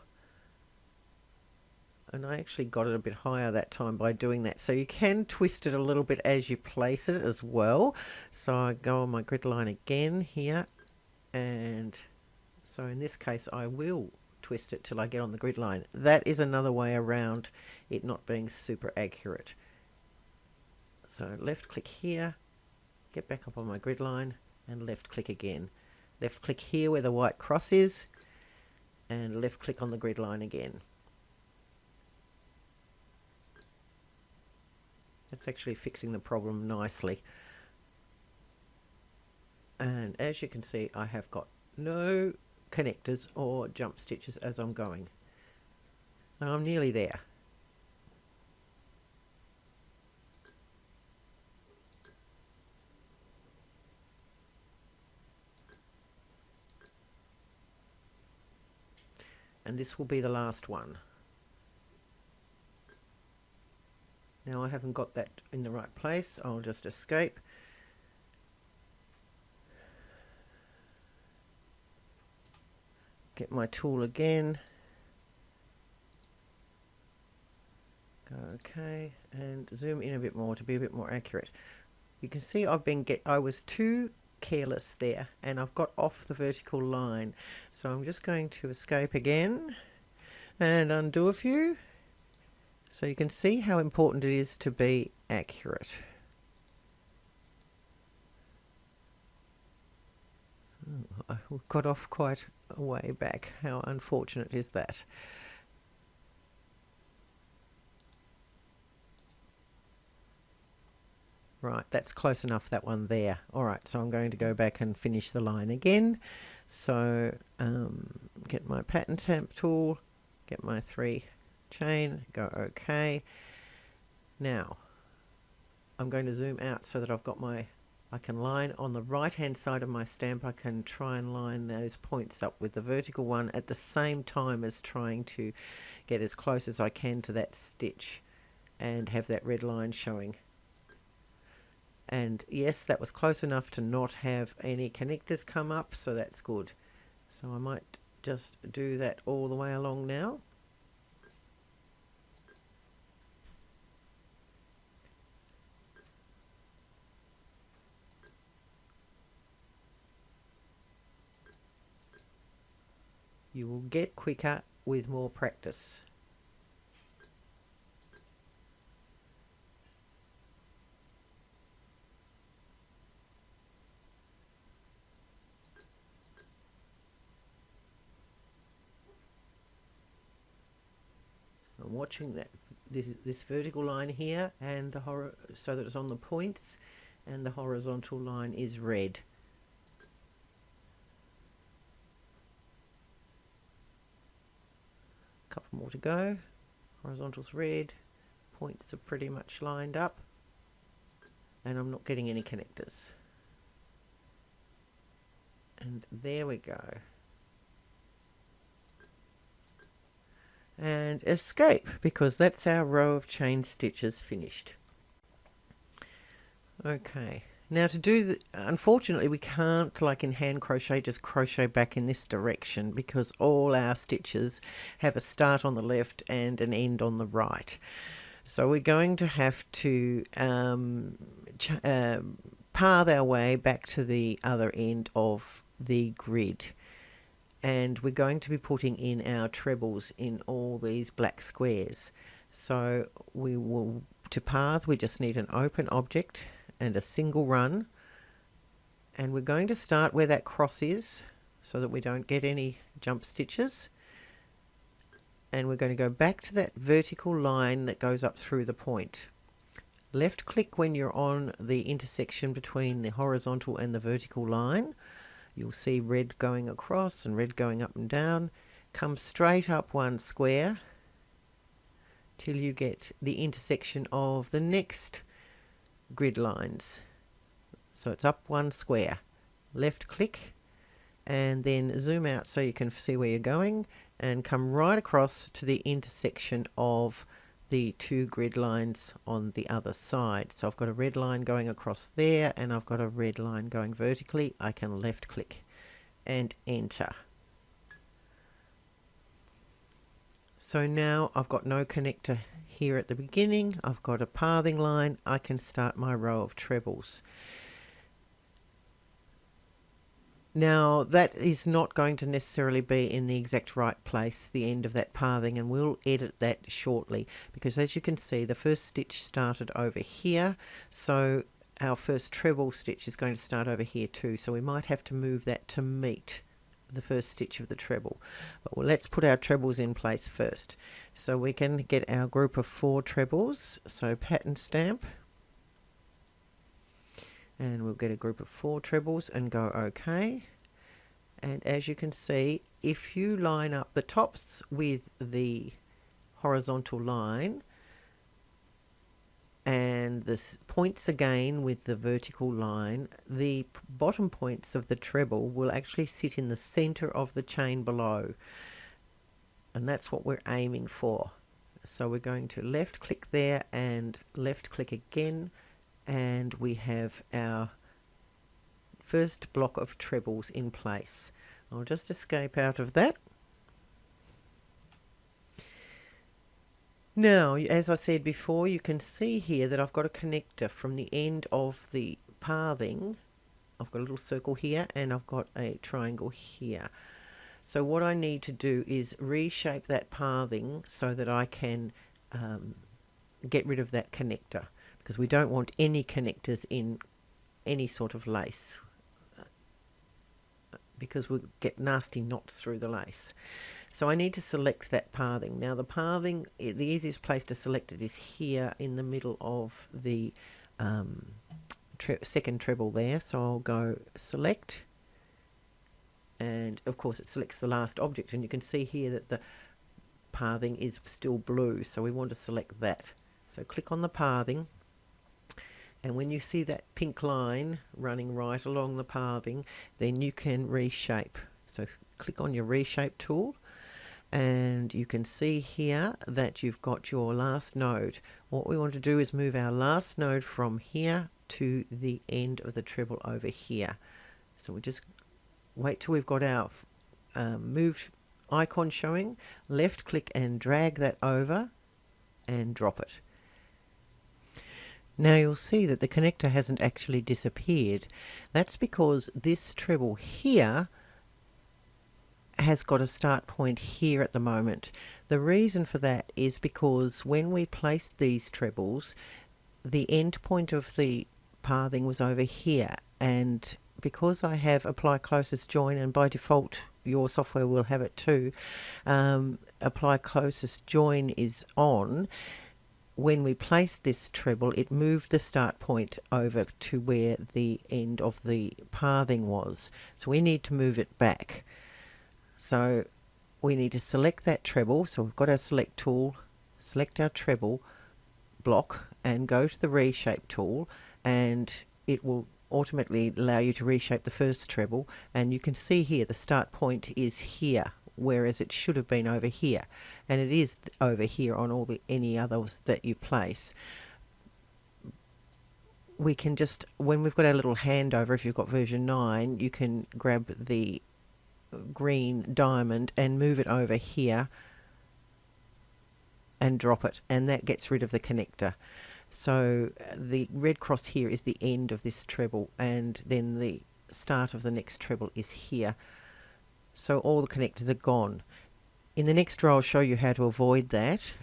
S1: And I actually got it a bit higher that time by doing that. So you can twist it a little bit as you place it as well. So I go on my grid line again here, and so in this case I will twist it till I get on the grid line. That is another way around it not being super accurate. So left click here, get back up on my grid line, and left click again. Left click here where the white cross is, and left click on the grid line again. That's actually fixing the problem nicely. And as you can see, I have got no connectors or jump stitches as I'm going. And I'm nearly there. And this will be the last one. Now I haven't got that in the right place. I'll just escape. Get my tool again. Go okay, and zoom in a bit more to be a bit more accurate. You can see I was too careless there, and I've got off the vertical line. So I'm just going to escape again and undo a few. So you can see how important it is to be accurate. I got off quite a way back. How unfortunate is that? Right, that's close enough, that one there. All right, so I'm going to go back and finish the line again. So get my pattern stamp tool, get my 3 chain, go okay. Now I'm going to zoom out so that I've got I can line on the right hand side of my stamp. I can try and line those points up with the vertical one at the same time as trying to get as close as I can to that stitch and have that red line showing. And yes, that was close enough to not have any connectors come up, so that's good. So I might just do that all the way along now. You will get quicker with more practice. I'm watching that this vertical line here, and so that it's on the points, and the horizontal line is red. A couple more to go. Horizontal's red, points are pretty much lined up, and I'm not getting any connectors. And there we go. And escape, because that's our row of chain stitches finished. Okay, now to do unfortunately we can't, like in hand crochet, just crochet back in this direction, because all our stitches have a start on the left and an end on the right. So we're going to have to path our way back to the other end of the grid. And we're going to be putting in our trebles in all these black squares. So to path, we just need an open object and a single run. And we're going to start where that cross is so that we don't get any jump stitches. And we're going to go back to that vertical line that goes up through the point. Left click when you're on the intersection between the horizontal and the vertical line. You'll see red going across and red going up and down. Come straight up one square till you get the intersection of the next grid lines. So it's up one square. Left click and then zoom out so you can see where you're going, and come right across to the intersection of the two grid lines on the other side. So I've got a red line going across there and I've got a red line going vertically. I can left click and enter. So now I've got no connector here at the beginning. I've got a pathing line. I can start my row of trebles. Now that is not going to necessarily be in the exact right place, the end of that pathing, and we'll edit that shortly, because as you can see the first stitch started over here, so our first treble stitch is going to start over here too, so we might have to move that to meet the first stitch of the treble. But well, let's put our trebles in place first. So we can get our group of 4 trebles, so pattern stamp, and we'll get a group of 4 trebles and go OK. And as you can see, if you line up the tops with the horizontal line and the points again with the vertical line, the bottom points of the treble will actually sit in the center of the chain below, and that's what we're aiming for. So we're going to left click there and left click again, and we have our first block of trebles in place. I'll just escape out of that. Now, as I said before, you can see here that I've got a connector from the end of the pathing. I've got a little circle here and I've got a triangle here. So what I need to do is reshape that pathing so that I can get rid of that connector, because we don't want any connectors in any sort of lace, because we'll get nasty knots through the lace. So I need to select that pathing. Now the pathing, the easiest place to select it is here in the middle of the second treble there. So I'll go select, and of course it selects the last object, and you can see here that the pathing is still blue, so we want to select that. So click on the pathing, and when you see that pink line running right along the pathing, then you can reshape. So click on your reshape tool, and you can see here that you've got your last node. What we want to do is move our last node from here to the end of the treble over here. So we just wait till we've got our moved icon showing, left click and drag that over and drop it. Now you'll see that the connector hasn't actually disappeared. That's because this treble here has got a start point here at the moment. The reason for that is because when we placed these trebles, the end point of the pathing was over here, and because I have apply closest join, and by default your software will have it too, apply closest join is on. When we placed this treble, it moved the start point over to where the end of the pathing was, so we need to move it back. So we need to select that treble. So we've got our select tool, select our treble block and go to the reshape tool, and it will automatically allow you to reshape the first treble. And you can see here the start point is here, whereas it should have been over here, and it is over here on all the any others that you place. We can just, when we've got our little handover, if you've got version 9, you can grab the green diamond and move it over here and drop it, and that gets rid of the connector. So the red cross here is the end of this treble, and then the start of the next treble is here. So all the connectors are gone. In the next row I'll show you how to avoid that.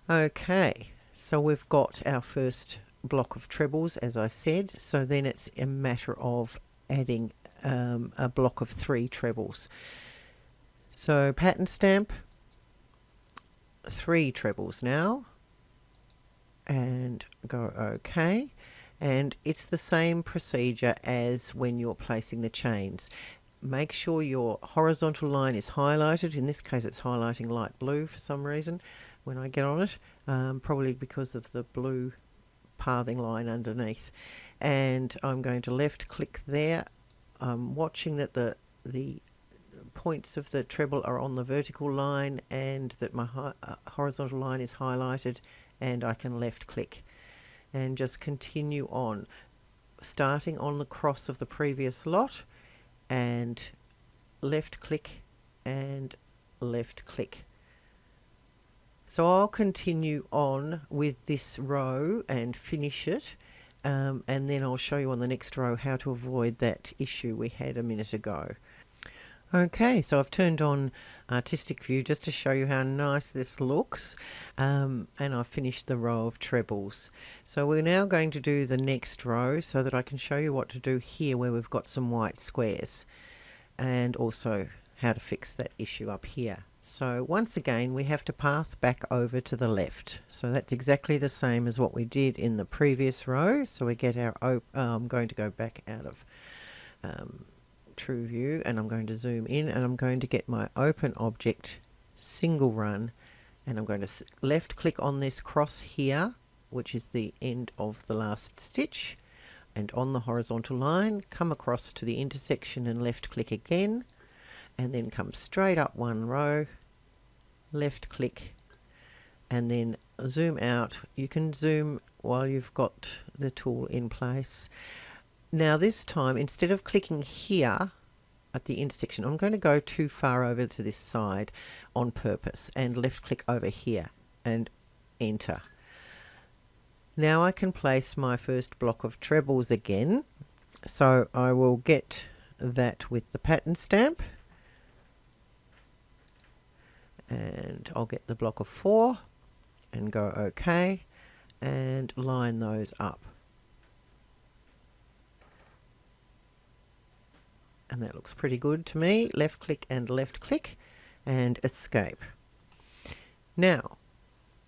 S1: Okay, so we've got our first block of trebles, as I said, so then it's a matter of adding a block of 3 trebles. So pattern stamp, 3 trebles now, and go OK. And it's the same procedure as when you're placing the chains. Make sure your horizontal line is highlighted. In this case it's highlighting light blue for some reason when I get on it, probably because of the blue pathing line underneath. and I'm going to left click there. I'm watching that the points of the treble are on the vertical line and that my horizontal line is highlighted, and I can left click and just continue on, starting on the cross of the previous lot, and left click and left click. So I'll continue on with this row and finish it, and then I'll show you on the next row how to avoid that issue we had a minute ago. Okay, so I've turned on artistic view just to show you how nice this looks, and I've finished the row of trebles. So we're now going to do the next row so that I can show you what to do here where we've got some white squares, and also how to fix that issue up here. So once again we have to path back over to the left. So that's exactly the same as what we did in the previous row. So we get our, I'm going to go back out of true view, and I'm going to zoom in, and I'm going to get my open object single run, and I'm going to left click on this cross here, which is the end of the last stitch, and on the horizontal line come across to the intersection and left click again, and then come straight up one row, left click, and then zoom out. You can zoom while you've got the tool in place. Now this time, instead of clicking here at the intersection, I'm going to go too far over to this side on purpose and left click over here and enter. Now I can place my first block of trebles again. So I will get that with the pattern stamp, and I'll get the block of 4 and go OK and line those up. And that looks pretty good to me. Left click and escape. Now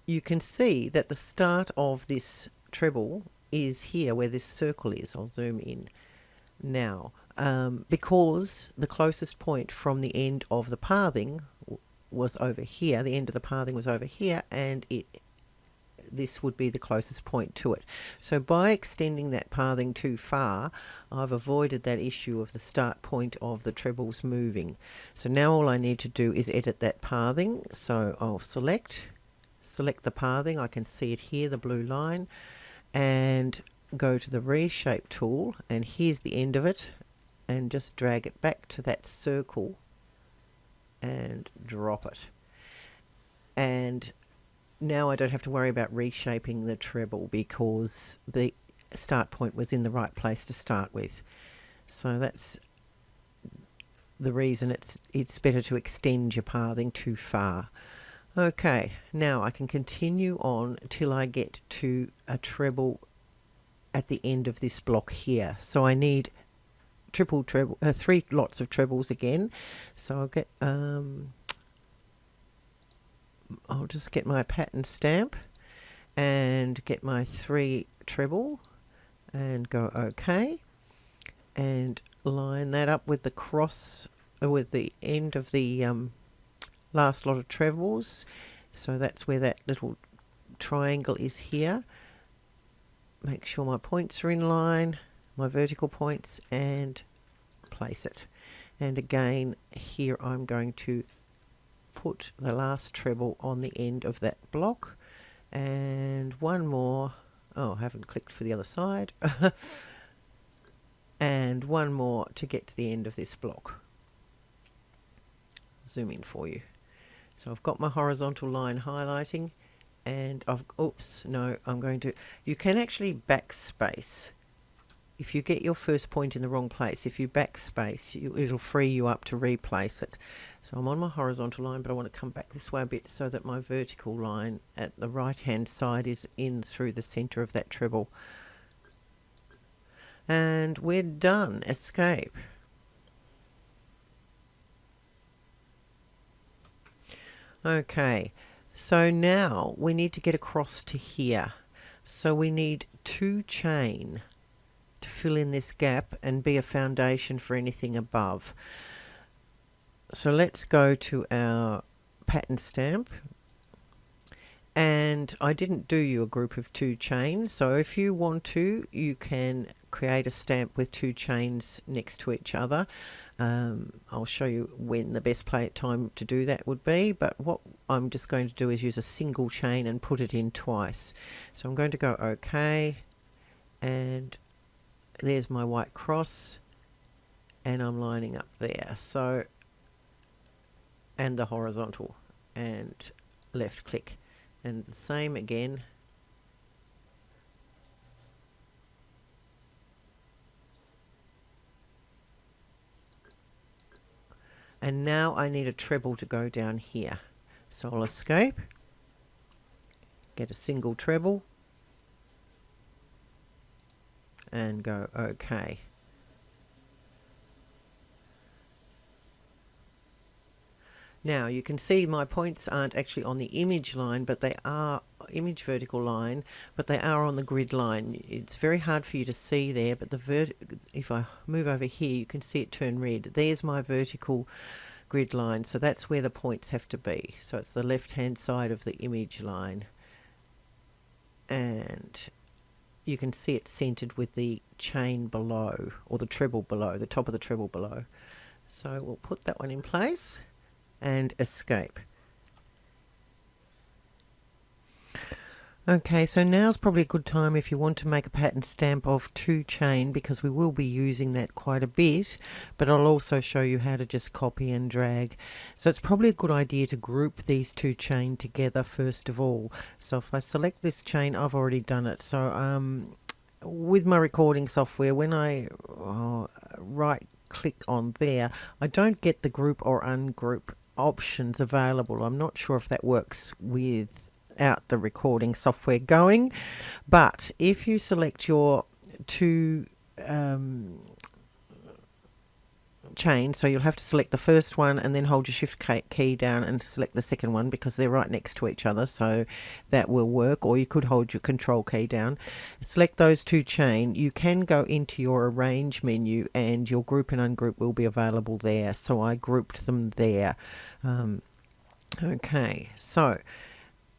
S1: you can see that the start of this treble is here where this circle is. I'll zoom in now, because the closest point from the end of the pathing was over here. The end of the pathing was over here, and this would be the closest point to it. So by extending that pathing too far, I've avoided that issue of the start point of the trebles moving. So now all I need to do is edit that pathing. So I'll select the pathing. I can see it here, the blue line, and go to the reshape tool, and here's the end of it, and just drag it back to that circle and drop it. And now I don't have to worry about reshaping the treble because the start point was in the right place to start with. So that's the reason it's better to extend your pathing too far. Okay, now I can continue on till I get to a treble at the end of this block here. So I need 3 lots of trebles again. So I'll get I'll just get my pattern stamp and get my 3 treble and go OK, and line that up with the cross, with the end of the last lot of trebles. So that's where that little triangle is here. Make sure my points are in line, my vertical points, and place it. And again here I'm going to put the last treble on the end of that block, and one more. Oh, I haven't clicked for the other side. And one more to get to the end of this block. Zoom in for you. So I've got my horizontal line highlighting, and you can actually backspace. If you get your first point in the wrong place, if you backspace, it'll free you up to replace it. So I'm on my horizontal line, but I want to come back this way a bit so that my vertical line at the right hand side is in through the center of that treble. And we're done. Escape. Okay, so now we need to get across to here. So we need 2 chain to fill in this gap and be a foundation for anything above. So let's go to our pattern stamp, and I didn't do you a group of 2 chains, so if you want to, you can create a stamp with 2 chains next to each other. I'll show you when the best time to do that would be, but what I'm just going to do is use a single chain and put it in twice. So I'm going to go OK, and there's my white cross, and I'm lining up there. So, and the horizontal, and left click, and the same again. And now I need a treble to go down here. So I'll escape, get a single treble, and go OK. Now you can see my points aren't actually on the image line, but they are image vertical line, but they are on the grid line. It's very hard for you to see there, but if I move over here, you can see it turn red. There's my vertical grid line, so that's where the points have to be. So it's the left hand side of the image line, and you can see it centered with the chain below, or the treble below, the top of the treble below. So we'll put that one in place and escape. Okay, so now's probably a good time if you want to make a pattern stamp of 2 chain, because we will be using that quite a bit, but I'll also show you how to just copy and drag. So it's probably a good idea to group these 2 chain together first of all. So if I select this chain, I've already done it. So with my recording software, when I right click on there, I don't get the group or ungroup options available. I'm not sure if that works without the recording software going, but if you select your 2 chains, so you'll have to select the first one and then hold your shift key down and select the second one, because they're right next to each other, so that will work. Or you could hold your control key down, select those 2 chain. You can go into your arrange menu and your group and ungroup will be available there, so I grouped them there. Okay, so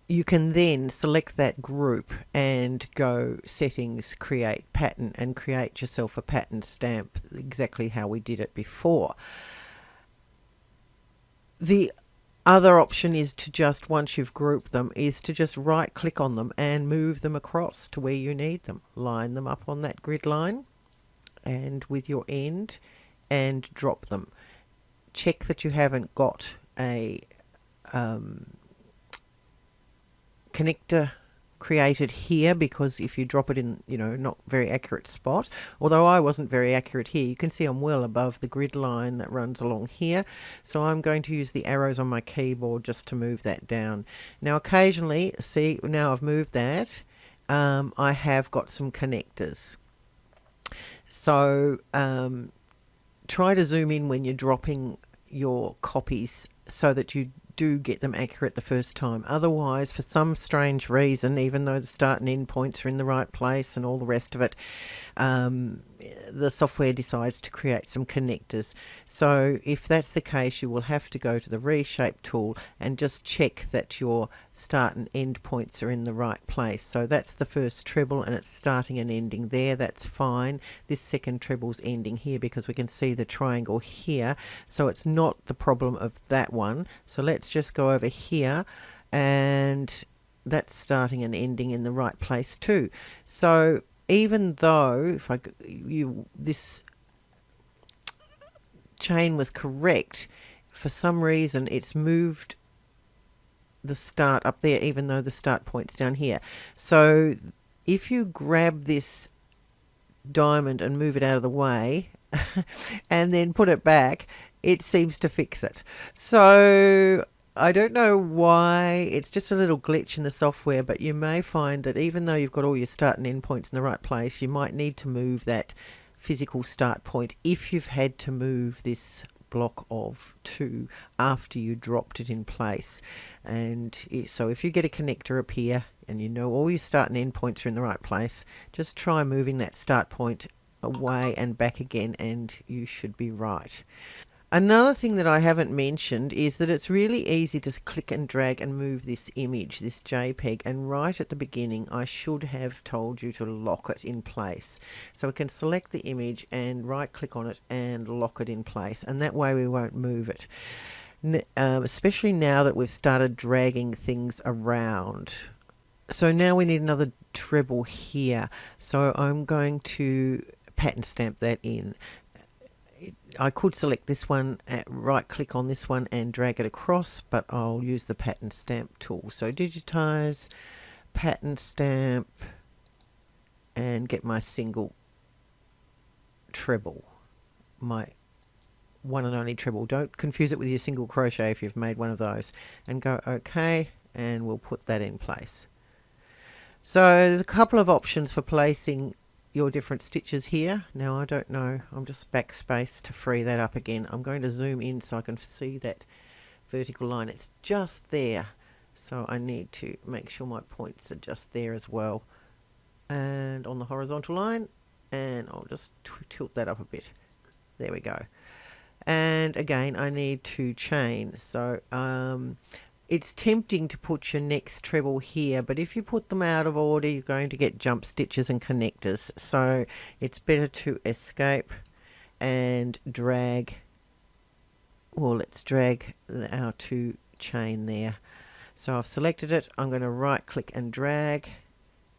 S1: you can then select that group and go settings, create pattern, and create yourself a pattern stamp exactly how we did it before. The other option is to just, once you've grouped them, is to just right click on them and move them across to where you need them. Line them up on that grid line and with your end, and drop them. Check that you haven't got a connector created here, because if you drop it in, not very accurate spot, although I wasn't very accurate here, you can see I'm well above the grid line that runs along here. So I'm going to use the arrows on my keyboard just to move that down. Now occasionally, see, now I've moved that, I have got some connectors. So try to zoom in when you're dropping your copies so that you do get them accurate the first time. Otherwise, for some strange reason, even though the start and end points are in the right place and all the rest of it, the software decides to create some connectors. So if that's the case, you will have to go to the reshape tool and just check that your start and end points are in the right place. So that's the first treble and it's starting and ending there. That's fine. This second treble's ending here because we can see the triangle here. So it's not the problem of that one. So let's just go over here, and that's starting and ending in the right place too. So even though if this chain was correct, for some reason it's moved the start up there even though the start point's down here. So if you grab this diamond and move it out of the way and then put it back, it seems to fix it. So I don't know why, it's just a little glitch in the software, but you may find that even though you've got all your start and end points in the right place, you might need to move that physical start point if you've had to move this block of 2 after you dropped it in place. And so if you get a connector appear and you know all your start and end points are in the right place, just try moving that start point away and back again and you should be right. Another thing that I haven't mentioned is that it's really easy to click and drag and move this image, this JPEG, and right at the beginning I should have told you to lock it in place. So we can select the image and right click on it and lock it in place, and that way we won't move it. Especially now that we've started dragging things around. So now we need another treble here. So I'm going to pattern stamp that in. I could select this one, right click on this one and drag it across, but I'll use the pattern stamp tool. So digitize, pattern stamp, and get my single treble, my one and only treble. Don't confuse it with your single crochet if you've made one of those, and go OK, and we'll put that in place. So there's a couple of options for placing your different stitches here. Now I don't know, I'm just backspace to free that up again. I'm going to zoom in so I can see that vertical line. It's just there, so I need to make sure my points are just there as well, and on the horizontal line, and I'll just tilt that up a bit. There we go. And again I need to chain, so it's tempting to put your next treble here, but if you put them out of order you're going to get jump stitches and connectors, so it's better to escape and drag. Well, let's drag our 2 chain there. So I've selected it, I'm going to right click and drag,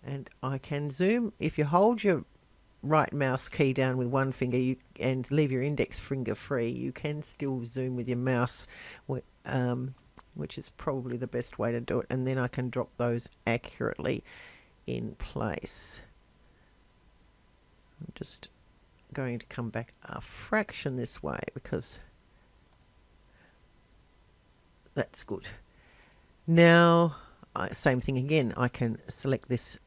S1: and I can zoom. If you hold your right mouse key down with one finger and leave your index finger free, you can still zoom with your mouse, which is probably the best way to do it, and then I can drop those accurately in place. I'm just going to come back a fraction this way because that's good. Now same thing again, I can select this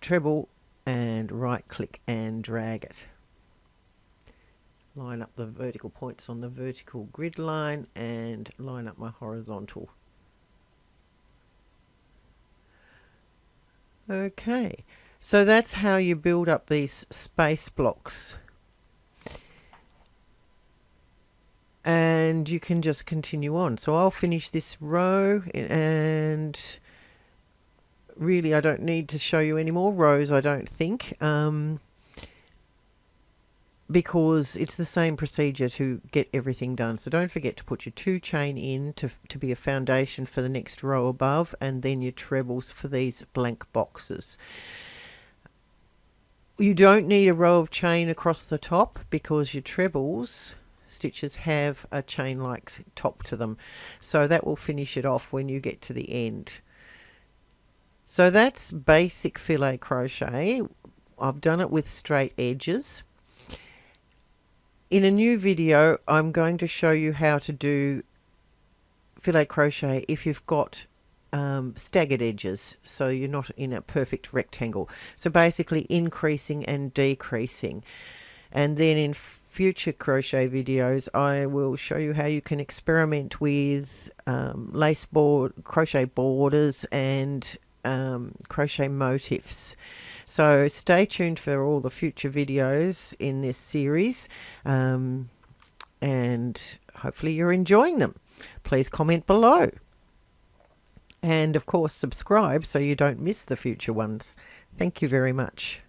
S1: treble and right click and drag it. Line up the vertical points on the vertical grid line and line up my horizontal. Okay, so that's how you build up these space blocks. And you can just continue on. So I'll finish this row, and really I don't need to show you any more rows, I don't think. Because it's the same procedure to get everything done. So don't forget to put your 2 chain in to be a foundation for the next row above, and then your trebles for these blank boxes. You don't need a row of chain across the top because your trebles stitches have a chain-like top to them. So that will finish it off when you get to the end. So that's basic filet crochet. I've done it with straight edges. In a new video, I'm going to show you how to do filet crochet if you've got staggered edges, so you're not in a perfect rectangle. So basically increasing and decreasing. And then in future crochet videos, I will show you how you can experiment with crochet borders and crochet motifs. So stay tuned for all the future videos in this series, and hopefully you're enjoying them. Please comment below, and of course subscribe so you don't miss the future ones. Thank you very much.